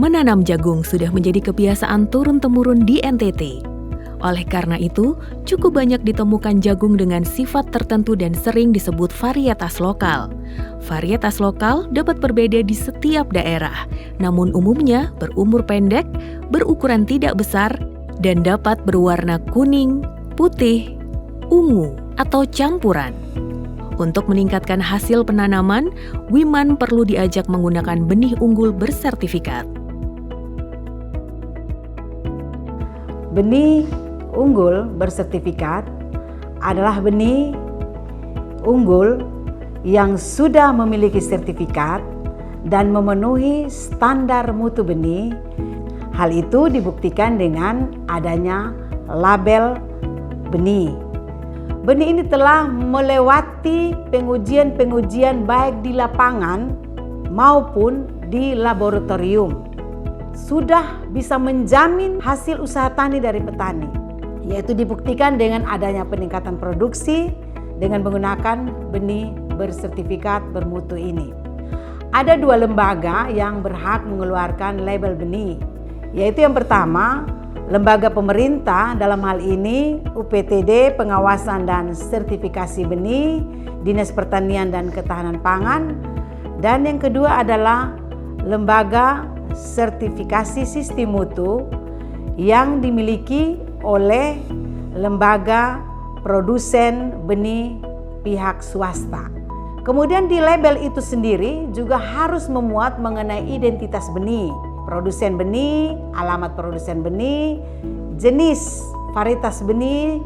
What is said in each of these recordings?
Menanam jagung sudah menjadi kebiasaan turun-temurun di NTT. Oleh karena itu, cukup banyak ditemukan jagung dengan sifat tertentu dan sering disebut varietas lokal. Varietas lokal dapat berbeda di setiap daerah, namun umumnya berumur pendek, berukuran tidak besar, dan dapat berwarna kuning, putih, ungu, atau campuran. Untuk meningkatkan hasil penanaman, Wiman perlu diajak menggunakan benih unggul bersertifikat. Benih unggul bersertifikat adalah benih unggul yang sudah memiliki sertifikat dan memenuhi standar mutu benih. Hal itu dibuktikan dengan adanya label benih. Benih ini telah melewati pengujian-pengujian baik di lapangan maupun di laboratorium. Sudah bisa menjamin hasil usaha tani dari petani, yaitu dibuktikan dengan adanya peningkatan produksi dengan menggunakan benih bersertifikat bermutu ini. Ada 2 lembaga yang berhak mengeluarkan label benih, yaitu yang pertama, lembaga pemerintah, dalam hal ini UPTD Pengawasan dan Sertifikasi Benih, Dinas Pertanian dan Ketahanan Pangan, dan yang kedua adalah lembaga sertifikasi sistem mutu yang dimiliki oleh lembaga produsen benih pihak swasta. Kemudian di label itu sendiri juga harus memuat mengenai identitas benih, produsen benih, alamat produsen benih, jenis varietas benih,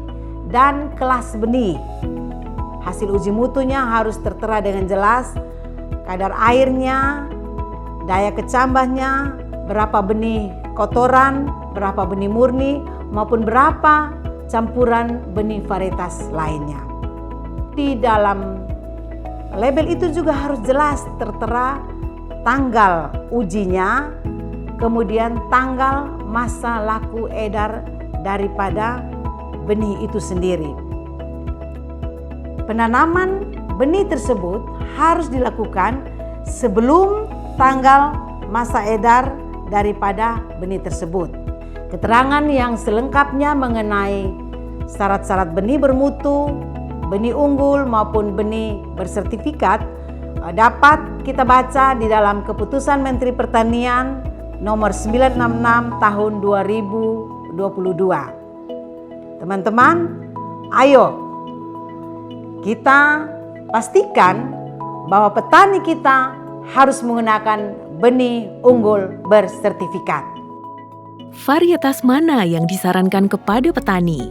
dan kelas benih. Hasil uji mutunya harus tertera dengan jelas, kadar airnya, daya kecambahnya, berapa benih kotoran, berapa benih murni, maupun berapa campuran benih varietas lainnya. Di dalam label itu juga harus jelas tertera tanggal ujinya, kemudian tanggal masa laku edar daripada benih itu sendiri. Penanaman benih tersebut harus dilakukan sebelum tanggal masa edar daripada benih tersebut. Keterangan yang selengkapnya mengenai syarat-syarat benih bermutu, benih unggul maupun benih bersertifikat dapat kita baca di dalam Keputusan Menteri Pertanian nomor 966 tahun 2022. Teman-teman, ayo kita pastikan bahwa petani kita harus menggunakan benih unggul bersertifikat. Varietas mana yang disarankan kepada petani?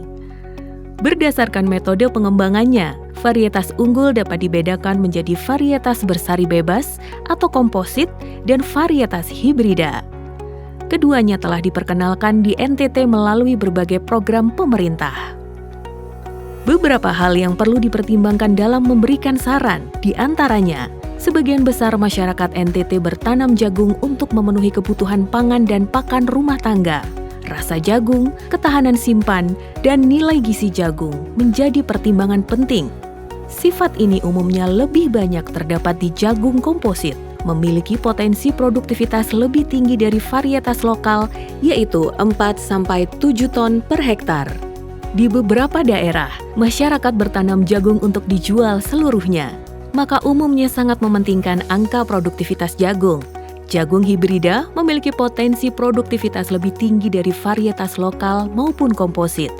Berdasarkan metode pengembangannya, varietas unggul dapat dibedakan menjadi varietas bersari bebas atau komposit dan varietas hibrida. Keduanya telah diperkenalkan di NTT melalui berbagai program pemerintah. Beberapa hal yang perlu dipertimbangkan dalam memberikan saran, di antaranya, sebagian besar masyarakat NTT bertanam jagung untuk memenuhi kebutuhan pangan dan pakan rumah tangga. Rasa jagung, ketahanan simpan, dan nilai gizi jagung menjadi pertimbangan penting. Sifat ini umumnya lebih banyak terdapat di jagung komposit, memiliki potensi produktivitas lebih tinggi dari varietas lokal, yaitu 4-7 ton per hektar. Di beberapa daerah, masyarakat bertanam jagung untuk dijual seluruhnya, maka umumnya sangat mementingkan angka produktivitas jagung. Jagung hibrida memiliki potensi produktivitas lebih tinggi dari varietas lokal maupun komposit,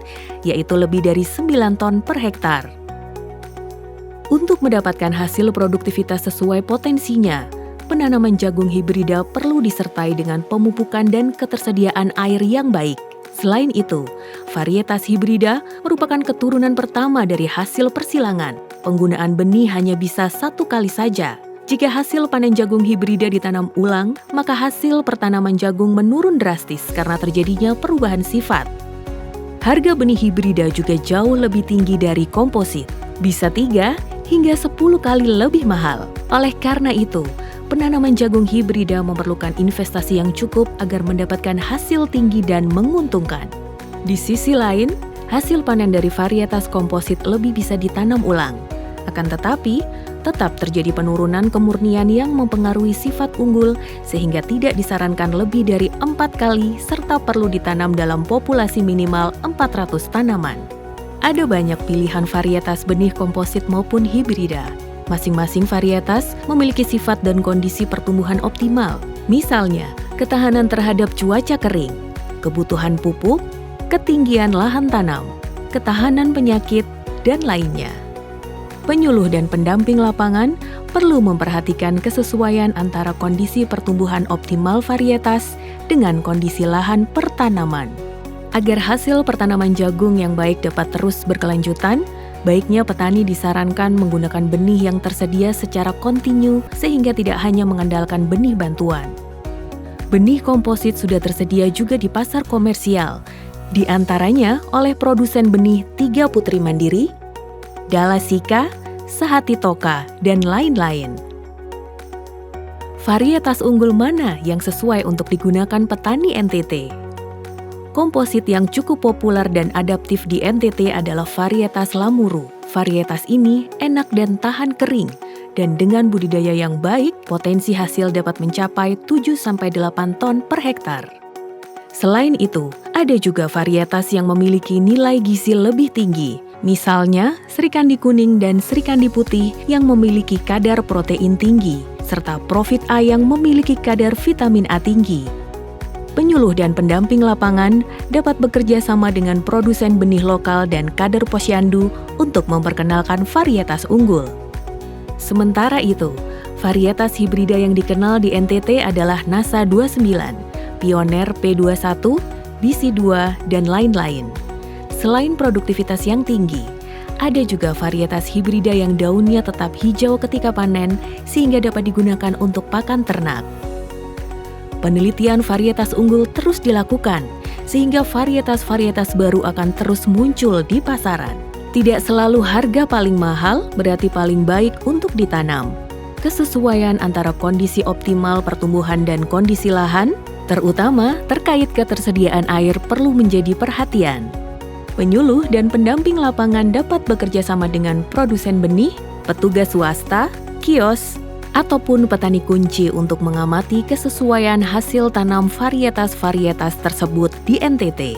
yaitu lebih dari 9 ton per hektar. Untuk mendapatkan hasil produktivitas sesuai potensinya, penanaman jagung hibrida perlu disertai dengan pemupukan dan ketersediaan air yang baik. Selain itu, varietas hibrida merupakan keturunan pertama dari hasil persilangan. Penggunaan benih hanya bisa 1 kali saja. Jika hasil panen jagung hibrida ditanam ulang, maka hasil pertanaman jagung menurun drastis karena terjadinya perubahan sifat. Harga benih hibrida juga jauh lebih tinggi dari komposit, bisa 3 hingga 10 kali lebih mahal. Oleh karena itu, penanaman jagung hibrida memerlukan investasi yang cukup agar mendapatkan hasil tinggi dan menguntungkan. Di sisi lain, hasil panen dari varietas komposit lebih bisa ditanam ulang. Akan tetapi, tetap terjadi penurunan kemurnian yang mempengaruhi sifat unggul sehingga tidak disarankan lebih dari 4 kali serta perlu ditanam dalam populasi minimal 400 tanaman. Ada banyak pilihan varietas benih komposit maupun hibrida. Masing-masing varietas memiliki sifat dan kondisi pertumbuhan optimal. Misalnya, ketahanan terhadap cuaca kering, kebutuhan pupuk, ketinggian lahan tanam, ketahanan penyakit, dan lainnya. Penyuluh dan pendamping lapangan perlu memperhatikan kesesuaian antara kondisi pertumbuhan optimal varietas dengan kondisi lahan pertanaman. Agar hasil pertanaman jagung yang baik dapat terus berkelanjutan, baiknya petani disarankan menggunakan benih yang tersedia secara kontinu sehingga tidak hanya mengandalkan benih bantuan. Benih komposit sudah tersedia juga di pasar komersial, di antaranya oleh produsen benih Tiga Putri Mandiri, Dalasika, Sehati Toka, dan lain-lain. Varietas unggul mana yang sesuai untuk digunakan petani NTT? Komposit yang cukup populer dan adaptif di NTT adalah varietas Lamuru. Varietas ini enak dan tahan kering, dan dengan budidaya yang baik, potensi hasil dapat mencapai 7-8 ton per hektar. Selain itu, ada juga varietas yang memiliki nilai gizi lebih tinggi, misalnya Srikandi kuning dan Srikandi putih yang memiliki kadar protein tinggi, serta Profit A yang memiliki kadar vitamin A tinggi. Penyuluh dan pendamping lapangan dapat bekerja sama dengan produsen benih lokal dan kader posyandu untuk memperkenalkan varietas unggul. Sementara itu, varietas hibrida yang dikenal di NTT adalah Nasa 29, Pioneer P21, BC2, dan lain-lain. Selain produktivitas yang tinggi, ada juga varietas hibrida yang daunnya tetap hijau ketika panen sehingga dapat digunakan untuk pakan ternak. Penelitian varietas unggul terus dilakukan, sehingga varietas-varietas baru akan terus muncul di pasaran. Tidak selalu harga paling mahal berarti paling baik untuk ditanam. Kesesuaian antara kondisi optimal pertumbuhan dan kondisi lahan, terutama terkait ketersediaan air, perlu menjadi perhatian. Penyuluh dan pendamping lapangan dapat bekerja sama dengan produsen benih, petugas swasta, kios, ataupun petani kunci untuk mengamati kesesuaian hasil tanam varietas-varietas tersebut di NTT.